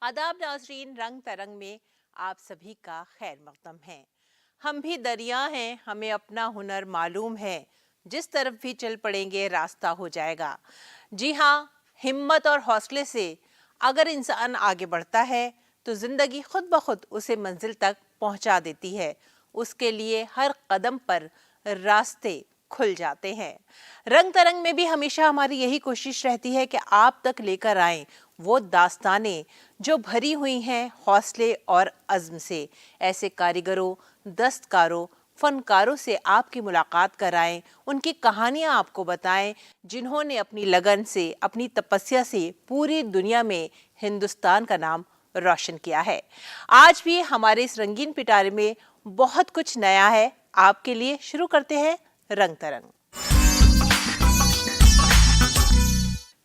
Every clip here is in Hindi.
आदाब नाजरीन, रंग तरंग में आप सभी का खैर मकदम है। हम भी दरिया हैं, हमें अपना हुनर मालूम है, जिस तरफ भी चल पड़ेंगे रास्ता हो जाएगा। जी हाँ, हिम्मत और हौसले से अगर इंसान आगे बढ़ता है तो ज़िंदगी खुद ब खुद उसे मंजिल तक पहुंचा देती है। उसके लिए हर कदम पर रास्ते खुल जाते हैं। रंग तरंग में भी हमेशा हमारी यही कोशिश रहती है कि आप तक लेकर आएं वो दास्तानें जो भरी हुई हैं हौसले और अज़्म से। ऐसे कारीगरों, दस्तकारों, फनकारों से आपकी मुलाकात कराएं, उनकी कहानियां आपको बताएं, जिन्होंने अपनी लगन से, अपनी तपस्या से पूरी दुनिया में हिंदुस्तान का नाम रोशन किया है। आज भी हमारे इस रंगीन पिटारे में बहुत कुछ नया है आपके लिए। शुरू करते हैं रंग तरंग।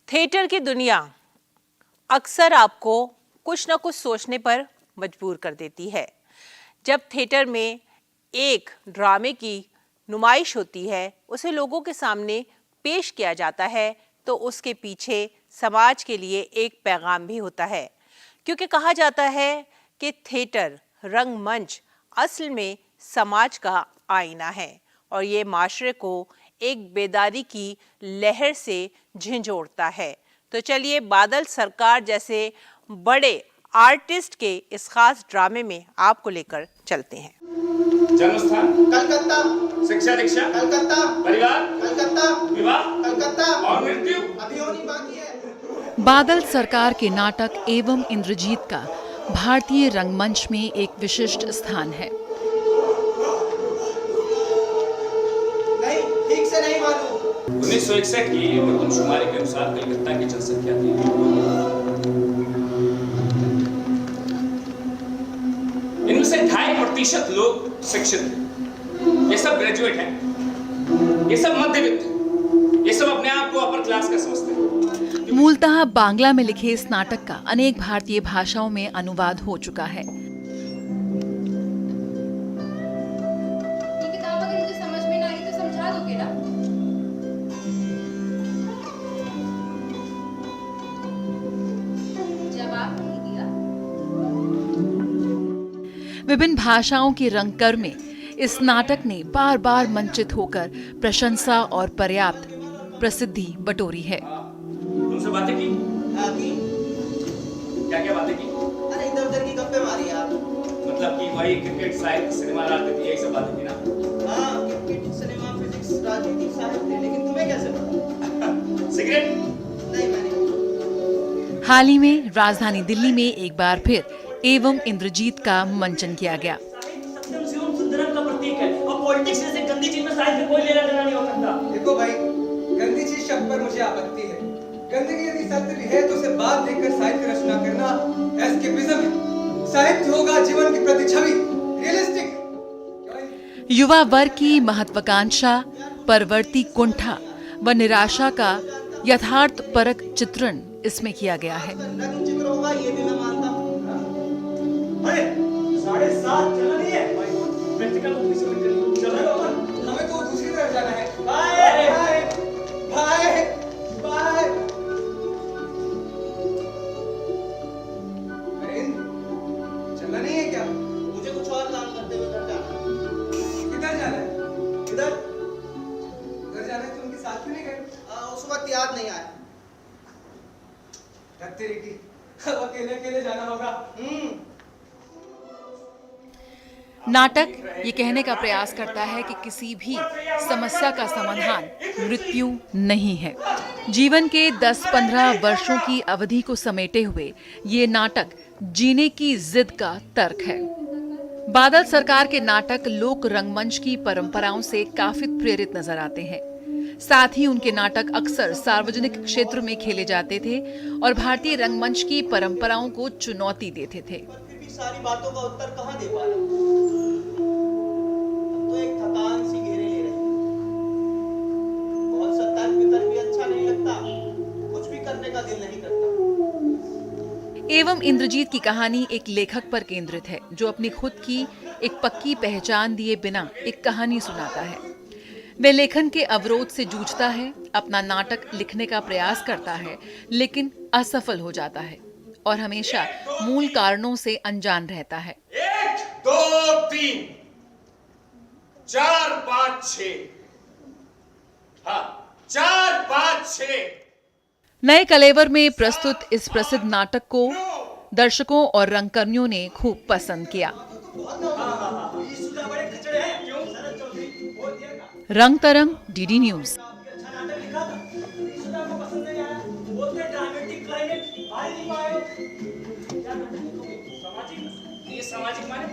थिएटर की दुनिया अक्सर आपको कुछ न कुछ सोचने पर मजबूर कर देती है। जब थिएटर में एक ड्रामे की नुमाइश होती है, उसे लोगों के सामने पेश किया जाता है, तो उसके पीछे समाज के लिए एक पैगाम भी होता है। क्योंकि कहा जाता है कि थिएटर, रंगमंच असल में समाज का आईना है और ये माशरे को एक बेदारी की लहर से झंझोड़ता है। तो चलिए बादल सरकार जैसे बड़े आर्टिस्ट के इस खास ड्रामे में आपको लेकर चलते हैं। जन्म स्थान कलकत्ता, शिक्षा दीक्षा कलकत्ता, परिवार कलकत्ता, विवाह कलकत्ता और मृत्यु अभी होनी बाकी है। बादल सरकार के नाटक एवं इंद्रजीत का भारतीय रंगमंच में एक विशिष्ट स्थान है। नहीं, ठीक से नहीं मालूम। 1961 की मरदमशुमारी के अनुसार कलकत्ता की जनसंख्या थी 2 करोड़। इनमें से 2.5% लोग शिक्षित हैं। ये सब ग्रेजुएट हैं, ये सब मध्यवित्त, ये सब अपने आप को अपर क्लास का समझते हैं। मूलतः बांग्ला में लिखे इस नाटक का अनेक भारतीय भाषाओं में अनुवाद हो चुका है। ये किताब अगर मुझे समझ में ना आई तो समझा दोगे ना? जवाब नहीं दिया। विभिन्न भाषाओं के रंगकर में इस नाटक ने बार बार मंचित होकर प्रशंसा और पर्याप्त प्रसिद्धि बटोरी है। तुमसे बातें की? हाँ की। क्या बातें की? अरे इधर उधर की गप्पे मारी आप। मतलब कि वही क्रिकेट, साहित्य, सिनेमा, राजनीति, यही सब बातें की ना? हाँ, क्रिकेट, सिनेमा, फिजिक्स, राजनीति, साहित्य, लेकिन तुम्हें कैसे पता? सिगरेट? नहीं, मैंने। हाल ही में राजधानी दिल्ली में एक बार फिर एवं इंद्रजीत का मंचन किया गया। सत्यम शिवम सुंदरम का प्रतीक है और पॉलिटिक्स जैसे गंदी चीज में साहित्य कोई लेना देना नहीं हो सकता। देखो भाई, गंदी चीज शब्द पर मुझे आपत्ति है। गंदगी यदि सत्य भी है तो उसे बात देखकर साहित्य रचना करना एस्केपिज्म है। साहित्य होगा जीवन की प्रतिछवि, रियलिस्टिक। युवा वर्ग की महत्वाकांक्षा, परवर्ती कुंठा व निराशा का यथार्थ परक चित्रण इसमें किया गया है। नग्न चित्र होगा ये भी मैं मानता हूँ। अरे 7:30 चला नहीं है प्रैक्टिकल ऑफिस में चल रहे हो अपन। हमें तो दूसरी तरफ जाना है। Bye bye bye bye. चलना नहीं है क्या? मुझे कुछ और काम करते हुए घर जाना है। किधर जाना है? इधर उधर जाना है तो उनके साथ क्यों नहीं गए? उस वक्त याद नहीं आया। तेरी की अब अकेले अकेले जाना होगा। नाटक ये कहने का प्रयास करता है कि किसी भी समस्या का समाधान मृत्यु नहीं है। जीवन के 10-15 वर्षों की अवधि को समेटे हुए ये नाटक जीने की जिद का तर्क है। बादल सरकार के नाटक लोक रंगमंच की परंपराओं से काफी प्रेरित नजर आते हैं। साथ ही उनके नाटक अक्सर सार्वजनिक क्षेत्र में खेले जाते थे और भारतीय रंगमंच की परंपराओं को चुनौती देते थे। फिर भी सारी बातों का उत्तर कहाँ दे पा रहे? तो एक थकान सी घेरे ले रही। बहुत सा तर्क वितर्क भी अच्छा नहीं लगता, कुछ भी करने का दिल नहीं करता। एवं इंद्रजीत की कहानी एक लेखक पर केंद्रित है जो अपनी खुद की एक पक्की पहचान दिए बिना एक कहानी सुनाता है। वह लेखन के अवरोध से जूझता है, अपना नाटक लिखने का प्रयास करता है लेकिन असफल हो जाता है और हमेशा मूल कारणों से अनजान रहता है। 1 2 3 4 5 6 हाँ 4 5 6 नए कलेवर में प्रस्तुत इस प्रसिद्ध नाटक को दर्शकों और रंगकर्मियों ने खूब पसंद किया। रंग तरंग डीडी न्यूज। ये सामाजिक माने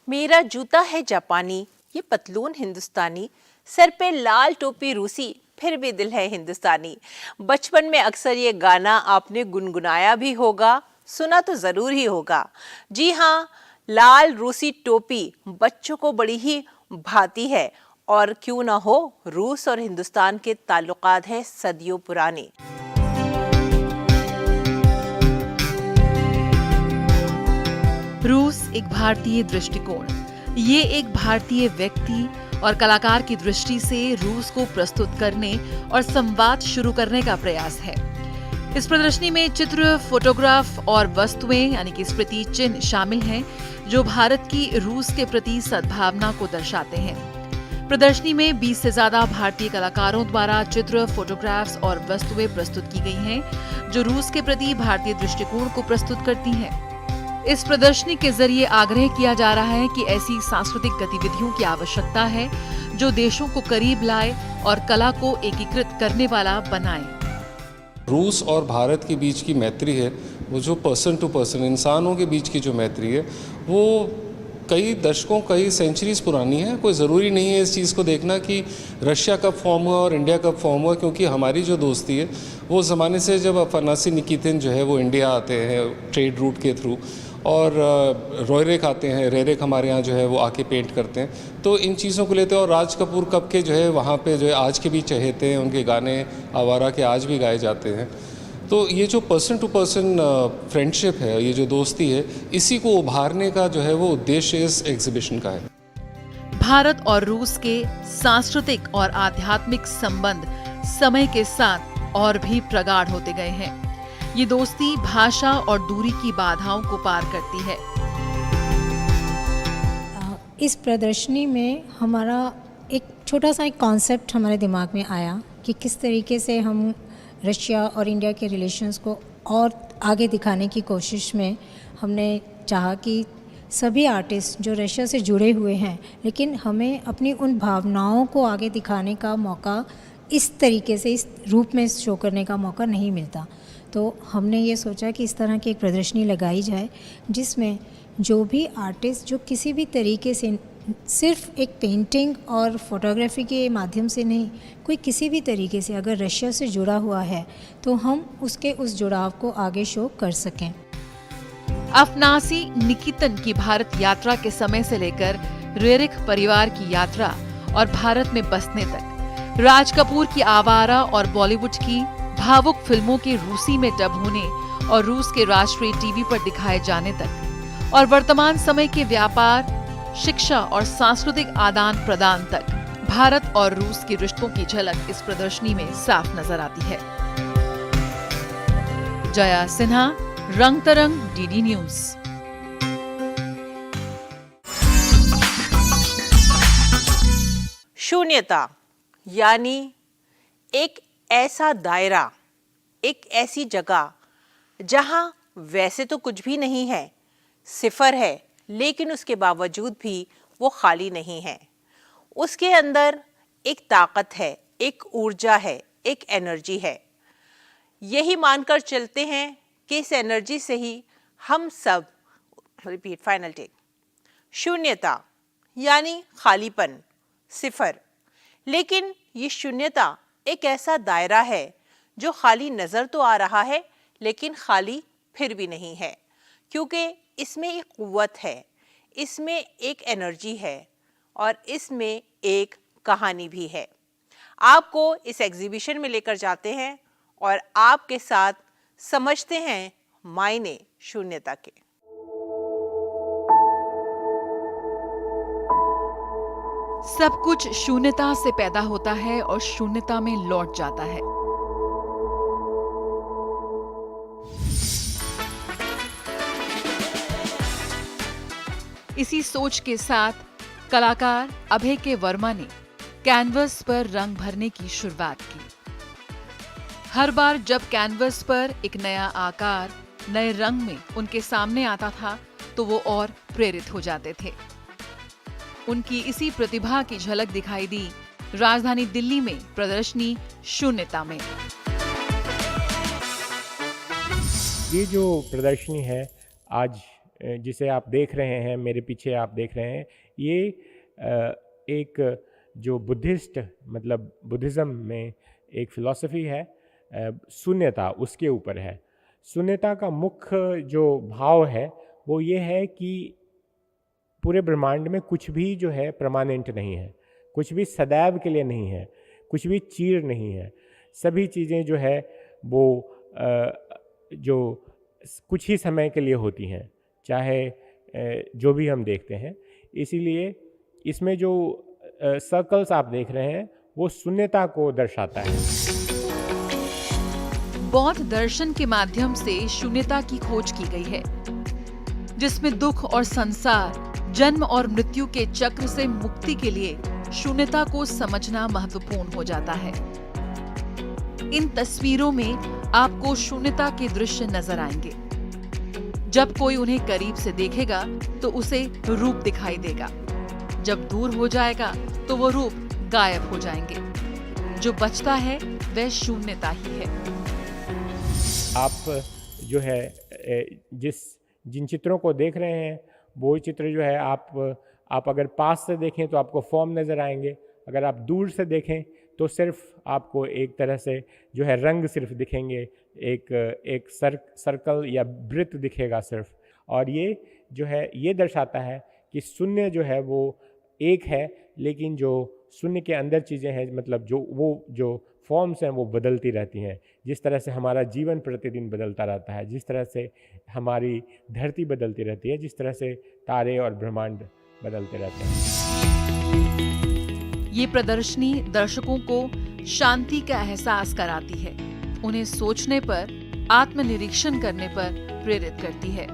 मेरा जूता है जापानी, ये पतलून हिंदुस्तानी, सर पे लाल टोपी रूसी, फिर भी दिल है हिंदुस्तानी। बचपन में अक्सर ये गाना आपने गुनगुनाया भी होगा, सुना तो जरूर ही होगा। जी हाँ, लाल रूसी टोपी बच्चों को बड़ी ही भाती है, और क्यों ना हो, रूस और हिंदुस्तान के ताल्लुकात हैं सदियों पुराने। रूस एक भारतीय दृष्टिकोण, ये एक भारतीय व्यक्ति और कलाकार की दृष्टि से रूस को प्रस्तुत करने और संवाद शुरू करने का प्रयास है। इस प्रदर्शनी में चित्र, फोटोग्राफ और वस्तुएं यानी कि स्मृति चिन्ह शामिल हैं, जो भारत की रूस के प्रति सद्भावना को दर्शाते हैं। प्रदर्शनी में 20 से ज्यादा भारतीय कलाकारों द्वारा चित्र, फोटोग्राफ्स और वस्तुएं प्रस्तुत की गई हैं, जो रूस के प्रति भारतीय दृष्टिकोण को प्रस्तुत करती हैं। इस प्रदर्शनी के जरिए आग्रह किया जा रहा है कि ऐसी सांस्कृतिक गतिविधियों की आवश्यकता है जो देशों को करीब लाए और कला को एकीकृत करने वाला बनाए। रूस और भारत के बीच की मैत्री है, वो जो पर्सन टू पर्सन इंसानों के बीच की जो मैत्री है, वो कई दशकों, कई सेंचुरीज पुरानी है। कोई ज़रूरी नहीं है इस चीज़ को देखना कि रशिया कब फॉर्म हुआ और इंडिया कब फॉर्म हुआ, क्योंकि हमारी जो दोस्ती है वो ज़माने से, जब अफनासी निकितिन जो है वो इंडिया आते हैं ट्रेड रूट के थ्रू, और रॉयरेक आते हैं, रेरेक हमारे यहाँ जो है वो आके पेंट करते हैं, तो इन चीज़ों को लेते हैं। और राज कपूर कब के जो है वहाँ पे जो है आज के भी चहेते हैं, उनके गाने आवारा के आज भी गाए जाते हैं। तो ये जो पर्सन टू पर्सन फ्रेंडशिप है, ये जो दोस्ती है, इसी को उभारने का जो है वो उद्देश्य इस एग्जीबिशन का है। भारत और रूस के सांस्कृतिक और आध्यात्मिक संबंध समय के साथ और भी प्रगाढ़ होते गए हैं। ये दोस्ती भाषा और दूरी की बाधाओं को पार करती है। इस प्रदर्शनी में हमारा एक छोटा सा एक कॉन्सेप्ट हमारे दिमाग में आया कि किस तरीके से हम रशिया और इंडिया के रिलेशंस को और आगे दिखाने की कोशिश में हमने चाहा कि सभी आर्टिस्ट जो रशिया से जुड़े हुए हैं, लेकिन हमें अपनी उन भावनाओं को आगे दिखाने का मौका इस तरीके से, इस रूप में शो करने का मौका नहीं मिलता। तो हमने ये सोचा कि इस तरह की एक प्रदर्शनी लगाई जाए, जिसमें जो भी आर्टिस्ट जो किसी भी तरीके से, सिर्फ एक पेंटिंग और फोटोग्राफी के माध्यम से नहीं, कोई किसी भी तरीके से अगर रशिया से जुड़ा हुआ है तो हम उसके उस जुड़ाव को आगे शो कर सकें। अफनासी निकितन की भारत यात्रा के समय से लेकर रेरिक परिवार की यात्रा और भारत में बसने तक, राज कपूर की आवारा और बॉलीवुड की भावुक फिल्मों के रूसी में डब होने और रूस के राष्ट्रीय टीवी पर दिखाए जाने तक, और वर्तमान समय के व्यापार, शिक्षा और सांस्कृतिक आदान प्रदान तक, भारत और रूस के रिश्तों की झलक इस प्रदर्शनी में साफ नजर आती है। जया सिन्हा, रंग तरंग, डीडी न्यूज। शून्यता यानी एक ऐसा दायरा, एक ऐसी जगह जहां वैसे तो कुछ भी नहीं है, सिफर है, लेकिन उसके बावजूद भी वो खाली नहीं है। उसके अंदर एक ताकत है, एक ऊर्जा है, एक एनर्जी है। यही मानकर चलते हैं कि इस एनर्जी से ही हम सब, रिपीट, फाइनल टेक, शून्यता यानी खालीपन, सिफर। लेकिन ये शून्यता एक ऐसा दायरा है जो खाली नजर तो आ रहा है, लेकिन खाली फिर भी नहीं है, क्योंकि इसमें एक कुव्वत है, इसमें एक एनर्जी है और इसमें एक कहानी भी है। आपको इस एग्जीबिशन में लेकर जाते हैं और आपके साथ समझते हैं मायने शून्यता के। सब कुछ शून्यता से पैदा होता है और शून्यता में लौट जाता है। इसी सोच के साथ कलाकार अभय के वर्मा ने कैनवस पर रंग भरने की शुरुआत की। हर बार जब कैनवस पर एक नया आकार, नए रंग में उनके सामने आता था तो वो और प्रेरित हो जाते थे। उनकी इसी प्रतिभा की झलक दिखाई दी राजधानी दिल्ली में प्रदर्शनी शून्यता में। ये जो प्रदर्शनी है आज जिसे आप देख रहे हैं, मेरे पीछे आप देख रहे हैं, ये एक जो बुद्धिज़्म में एक फिलॉसफी है शून्यता, उसके ऊपर है। शून्यता का मुख्य जो भाव है वो ये है कि पूरे ब्रह्मांड में कुछ भी जो है परमानेंट नहीं है, कुछ भी सदैव के लिए नहीं है, कुछ भी चीर नहीं है। सभी चीज़ें जो है वो जो कुछ ही समय के लिए होती हैं, चाहे जो भी हम देखते हैं। इसीलिए इसमें जो सर्कल्स आप देख रहे हैं वो शून्यता को दर्शाता है। बौद्ध दर्शन के माध्यम से शून्यता की खोज की गई है, जिसमें दुख और संसार, जन्म और मृत्यु के चक्र से मुक्ति के लिए शून्यता को समझना महत्वपूर्ण हो जाता है। इन तस्वीरों में आपको शून्यता के दृश्य नजर आएंगे। जब कोई उन्हें करीब से देखेगा तो उसे रूप दिखाई देगा, जब दूर हो जाएगा तो वो रूप गायब हो जाएंगे। जो बचता है वह शून्यता ही है। आप जो है जिन चित्रों को देख रहे हैं वो चित्र जो है आप अगर पास से देखें तो आपको फॉर्म नज़र आएंगे, अगर आप दूर से देखें तो सिर्फ आपको एक तरह से जो है रंग सिर्फ दिखेंगे, एक सर्कल या वृत्त दिखेगा सिर्फ। और ये जो है ये दर्शाता है कि शून्य जो है वो एक है, लेकिन जो शून्य के अंदर चीज़ें हैं, मतलब जो फॉर्म्स हैं वो बदलती रहती हैं। जिस तरह से हमारा जीवन प्रतिदिन बदलता रहता है, जिस तरह से हमारी धरती बदलती रहती है, जिस तरह से तारे और ब्रह्मांड बदलते रहते हैं। ये प्रदर्शनी दर्शकों को शांति का एहसास कराती है, उन्हें सोचने पर, आत्मनिरीक्षण करने पर प्रेरित करती है।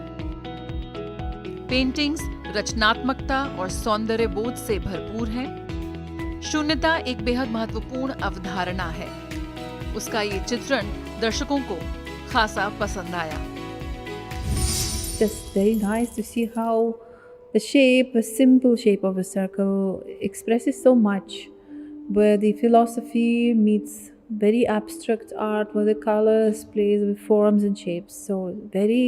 पेंटिंग्स रचनात्मकता और सौंदर्य बोध से भरपूर हैं। शून्यता एक बेहद महत्वपूर्ण अवधारणा है। उसका ये चित्रण दर्शकों को खासा पसंद आया। Just very nice to see how the shape, a simple shape of a circle expresses so much, where the philosophy meets very abstract art, where the colors plays with forms and shapes. So very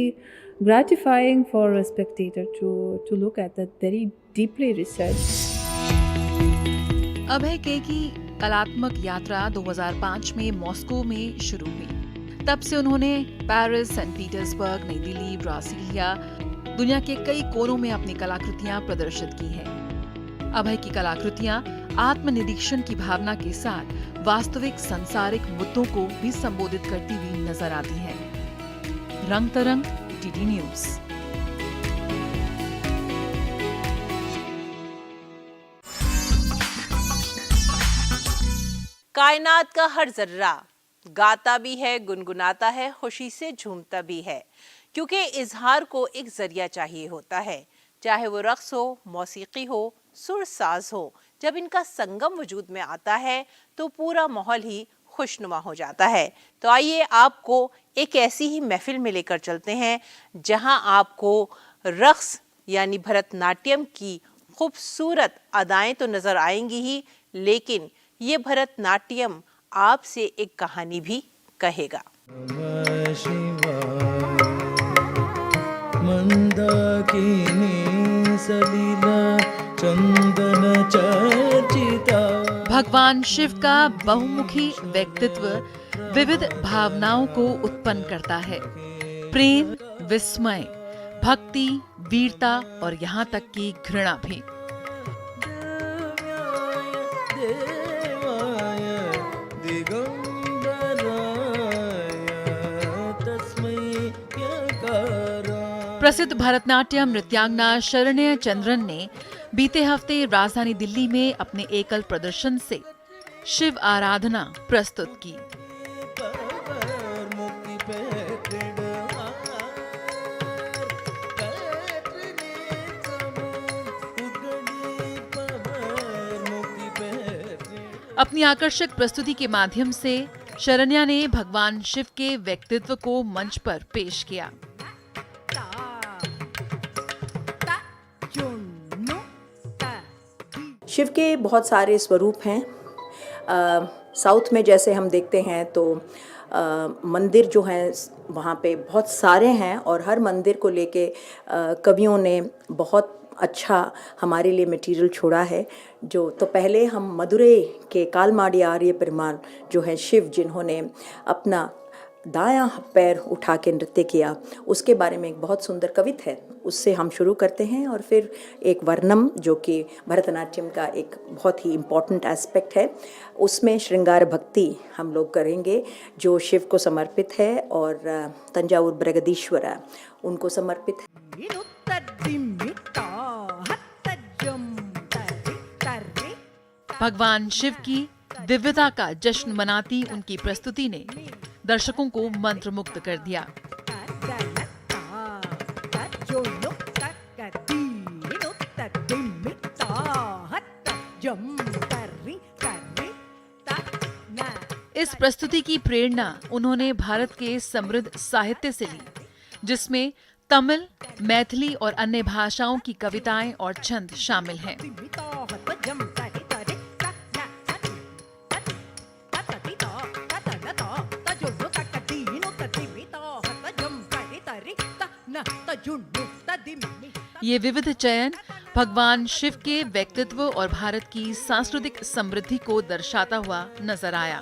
gratifying for a spectator to look at that very deeply researched. अभय के की कलात्मक यात्रा 2005 में मॉस्को में शुरू हुई। तब से उन्होंने पेरिस, सेंट पीटर्सबर्ग, नई दिल्ली, ब्राजीलिया, दुनिया के कई कोनों में अपनी कलाकृतियां प्रदर्शित की हैं। अभय की कलाकृतियां आत्मनिरीक्षण की भावना के साथ वास्तविक सांसारिक मुद्दों को भी संबोधित करती हुई नजर आती हैं। रंग तरंग, डीडी न्यूज। कायनात का हर जर्रा गाता भी है, गुनगुनाता है, खुशी से झूमता भी है, क्योंकि इजहार को एक जरिया चाहिए होता है, चाहे वो रक्स हो, मौसीकी हो, सुर साज हो। जब इनका संगम वजूद में आता है तो पूरा माहौल ही खुशनुमा हो जाता है। तो आइए आपको एक ऐसी ही महफिल में लेकर चलते हैं जहां आपको रक्स यानी भरतनाट्यम की खूबसूरत अदाएं तो नजर आएंगी ही, लेकिन ये भरतनाट्यम आपसे एक कहानी भी कहेगा। भगवान शिव का बहुमुखी व्यक्तित्व विविध भावनाओं को उत्पन्न करता है। प्रेम, विस्मय, भक्ति, वीरता और यहाँ तक कि घृणा भी। प्रसिद्ध भरतनाट्यम नृत्यांगना शरण्य चंद्रन ने बीते हफ्ते राजधानी दिल्ली में अपने एकल प्रदर्शन से शिव आराधना प्रस्तुत की। अपनी आकर्षक प्रस्तुति के माध्यम से शरण्या ने भगवान शिव के व्यक्तित्व को मंच पर पेश किया। शिव के बहुत सारे स्वरूप हैं। साउथ में जैसे हम देखते हैं तो मंदिर जो हैं वहाँ पे बहुत सारे हैं और हर मंदिर को लेके कवियों ने बहुत अच्छा हमारे लिए मटेरियल छोड़ा है। जो तो पहले हम मदुरई के कालमाड़ी आर्य पेरुमाल जो है शिव, जिन्होंने अपना दायां पैर उठा के नृत्य किया, उसके बारे में एक बहुत सुंदर कवित है, उससे हम शुरू करते हैं। और फिर एक वर्णम जो कि भरतनाट्यम का एक बहुत ही इम्पॉर्टेंट एस्पेक्ट है, उसमें श्रृंगार भक्ति हम लोग करेंगे जो शिव को समर्पित है और तंजावुर बृहदीश्वर उनको समर्पित है। भगवान शिव की दिव्यता का जश्न मनाती उनकी प्रस्तुति ने दर्शकों को मंत्रमुग्ध कर दिया। इस प्रस्तुति की प्रेरणा उन्होंने भारत के समृद्ध साहित्य से ली, जिसमें तमिल, मैथिली और अन्य भाषाओं की कविताएं और छंद शामिल हैं। ये विविध चयन भगवान शिव के व्यक्तित्व और भारत की सांस्कृतिक समृद्धि को दर्शाता हुआ नजर आया।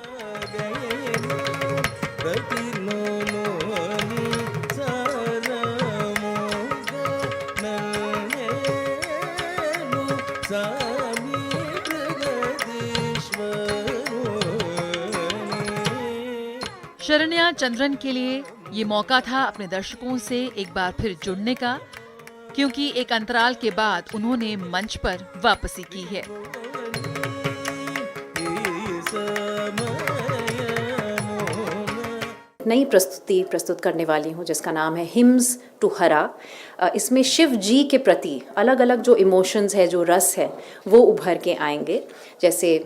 शरण्या चंद्रन के लिए ये मौका था अपने दर्शकों से एक बार फिर जुड़ने का, क्योंकि एक अंतराल के बाद उन्होंने मंच पर वापसी की है। नई प्रस्तुति प्रस्तुत करने वाली हूँ जिसका नाम है हिम्स टू हरा। इसमें शिव जी के प्रति अलग अलग जो इमोशंस है, जो रस है, वो उभर के आएंगे, जैसे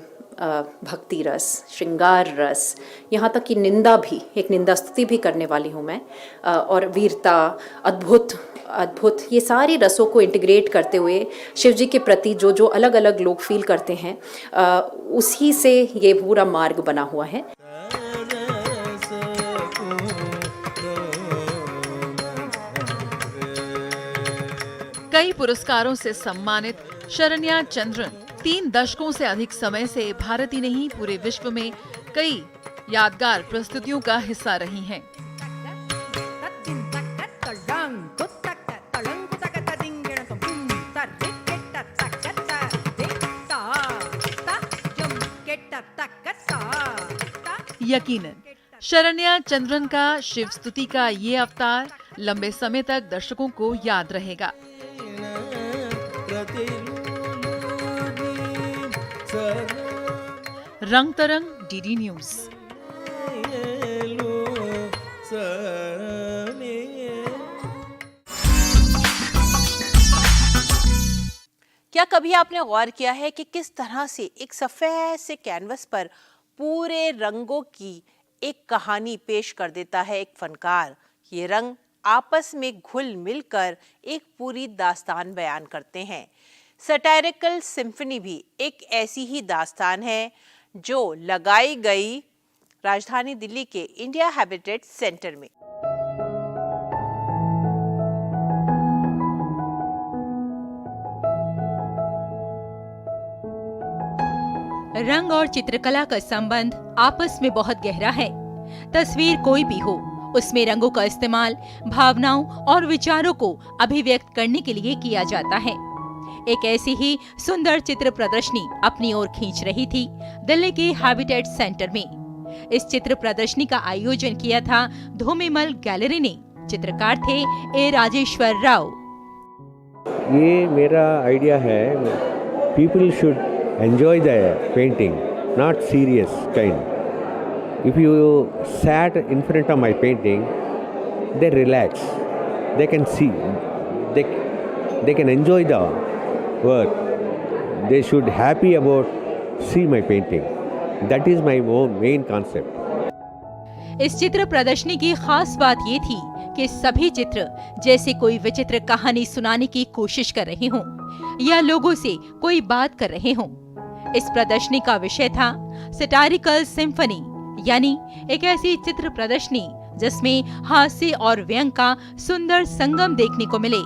भक्ति रस, श्रृंगार रस, यहाँ तक कि निंदा भी, एक निंदा स्तुति भी करने वाली हूँ मैं, और वीरता, अद्भुत, ये सारी रसों को इंटीग्रेट करते हुए शिव जी के प्रति जो जो अलग अलग लोग फील करते हैं, उसी से ये पूरा मार्ग बना हुआ है। कई पुरस्कारों से सम्मानित शरण्या चंद्रन 3 दशकों से अधिक समय से भारत ही नहीं पूरे विश्व में कई यादगार प्रस्तुतियों का हिस्सा रही हैं। यकीनन शरण्या चंद्रन का शिव स्तुति का ये अवतार लंबे समय तक दर्शकों को याद रहेगा। रंग तरंग, डीडी न्यूज। क्या कभी आपने गौर किया है कि किस तरह से एक सफेद से कैनवस पर पूरे रंगों की एक कहानी पेश कर देता है एक फनकार। ये रंग आपस में घुल मिलकर एक पूरी दास्तान बयान करते हैं। सटायरिकल सिम्फनी भी एक ऐसी ही दास्तान है जो लगाई गई राजधानी दिल्ली के इंडिया हैबिटेट सेंटर में। रंग और चित्रकला का संबंध आपस में बहुत गहरा है। तस्वीर कोई भी हो, उसमें रंगों का इस्तेमाल भावनाओं और विचारों को अभिव्यक्त करने के लिए किया जाता है। एक ऐसी ही सुंदर चित्र प्रदर्शनी अपनी ओर खींच रही थी दिल्ली के हैबिटेट सेंटर में। इस चित्र प्रदर्शनी का आयोजन किया था धूमिमल गैलरी ने। चित्रकार थे ए राजेश्वर राव। ये मेरा आइडिया है, people should enjoy the painting, not serious kind. If you sat in front of my painting, they relax, they can see, they can enjoy the work, they should happy about see my painting. That is my main concept. इस चित्र प्रदर्शनी की खास बात ये थी कि सभी चित्र जैसे कोई विचित्र कहानी सुनाने की कोशिश कर रहे हों या लोगों से कोई बात कर रहे हों। इस प्रदर्शनी का विषय था सैटारिकल सिम्फनी, यानी एक ऐसी चित्र प्रदर्शनी जिसमें हास्य और व्यंग का सुंदर संगम देखने को मिले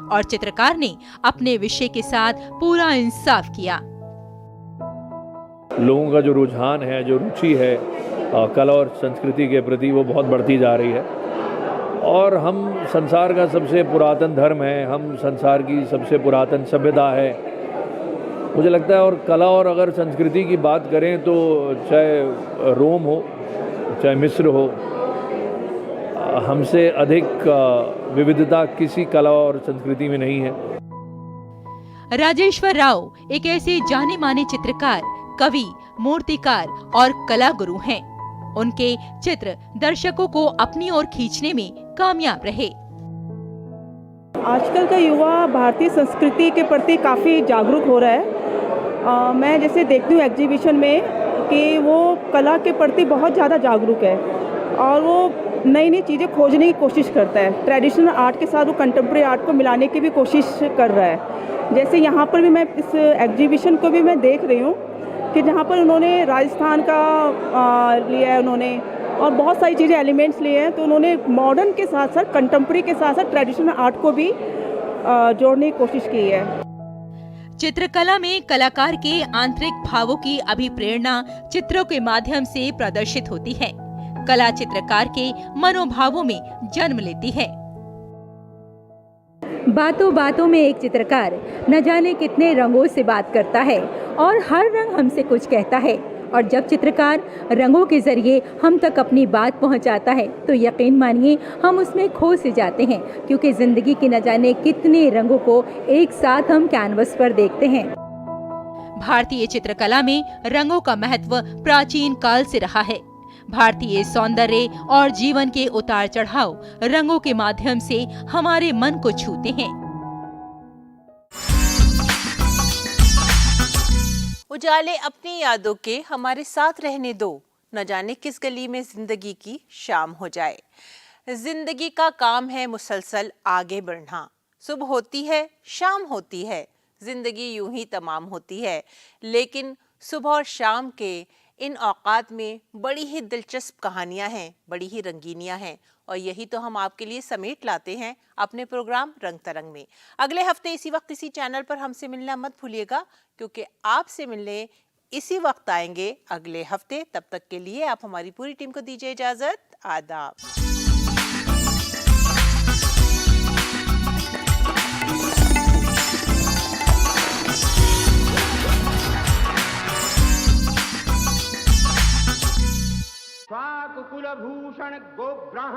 और चित्रकार ने अपने विषय के साथ पूरा इंसाफ किया। लोगों का जो रुझान है, जो रुचि है कला और संस्कृति के प्रति, वो बहुत बढ़ती जा रही है। और हम संसार का सबसे पुरातन धर्म है, हम संसार की सबसे पुरातन सभ्यता है, मुझे लगता है। और कला और अगर संस्कृति की बात करें तो चाहे रोम हो, चाहे मिस्र हो, हमसे अधिक विविधता किसी कला और संस्कृति में नहीं है। राजेश्वर राव एक ऐसे जाने माने चित्रकार, कवि, मूर्तिकार और कला गुरु हैं। उनके चित्र दर्शकों को अपनी ओर खींचने में कामयाब रहे। आजकल का युवा भारतीय संस्कृति के प्रति काफ़ी जागरूक हो रहा है। मैं जैसे देखती हूँ एग्जीबिशन में कि वो कला के प्रति बहुत ज़्यादा जागरूक है और वो नई नई चीज़ें खोजने की कोशिश करता है। ट्रेडिशनल आर्ट के साथ वो कंटेम्प्रेरी आर्ट को मिलाने की भी कोशिश कर रहा है। जैसे यहाँ पर भी मैं इस एग्जीबिशन को भी मैं देख रही हूँ कि जहाँ पर उन्होंने राजस्थान का लिया है उन्होंने, और बहुत सारी चीज़ें एलिमेंट्स लिए हैं। तो उन्होंने मॉडर्न के साथ साथ कंटेम्प्रेरी के साथ साथ ट्रेडिशनल आर्ट को भी जोड़ने की कोशिश की है। चित्रकला में कलाकार के आंतरिक भावों की अभिप्रेरणा चित्रों के माध्यम से प्रदर्शित होती है। कला चित्रकार के मनोभावों में जन्म लेती है। बातों बातों में एक चित्रकार न जाने कितने रंगों से बात करता है और हर रंग हमसे कुछ कहता है। और जब चित्रकार रंगों के जरिए हम तक अपनी बात पहुंचाता है तो यकीन मानिए हम उसमें खो से जाते हैं, क्योंकि जिंदगी के न जाने कितने रंगों को एक साथ हम कैनवस पर देखते हैं। भारतीय चित्रकला में रंगों का महत्व प्राचीन काल से रहा है। भारतीय सौंदर्य और जीवन के उतार चढ़ाव रंगों के माध्यम से हमारे मन को छूते हैं। उजाले अपनी यादों के हमारे साथ रहने दो, न जाने किस गली में जिंदगी की शाम हो जाए। जिंदगी का काम है मुसलसल आगे बढ़ना। सुबह होती है, शाम होती है, जिंदगी यूं ही तमाम होती है। लेकिन सुबह और शाम के इन औकात में बड़ी ही दिलचस्प कहानियां हैं, बड़ी ही रंगीनियां हैं, और यही तो हम आपके लिए समेट लाते हैं अपने प्रोग्राम रंग तरंग में। अगले हफ्ते इसी वक्त इसी चैनल पर हमसे मिलना मत भूलिएगा, क्योंकि आपसे मिलने इसी वक्त आएंगे अगले हफ्ते। तब तक के लिए आप हमारी पूरी टीम को दीजिए इजाजत। आदाब। स्वाकुकुलभूषण गोब्राह्मण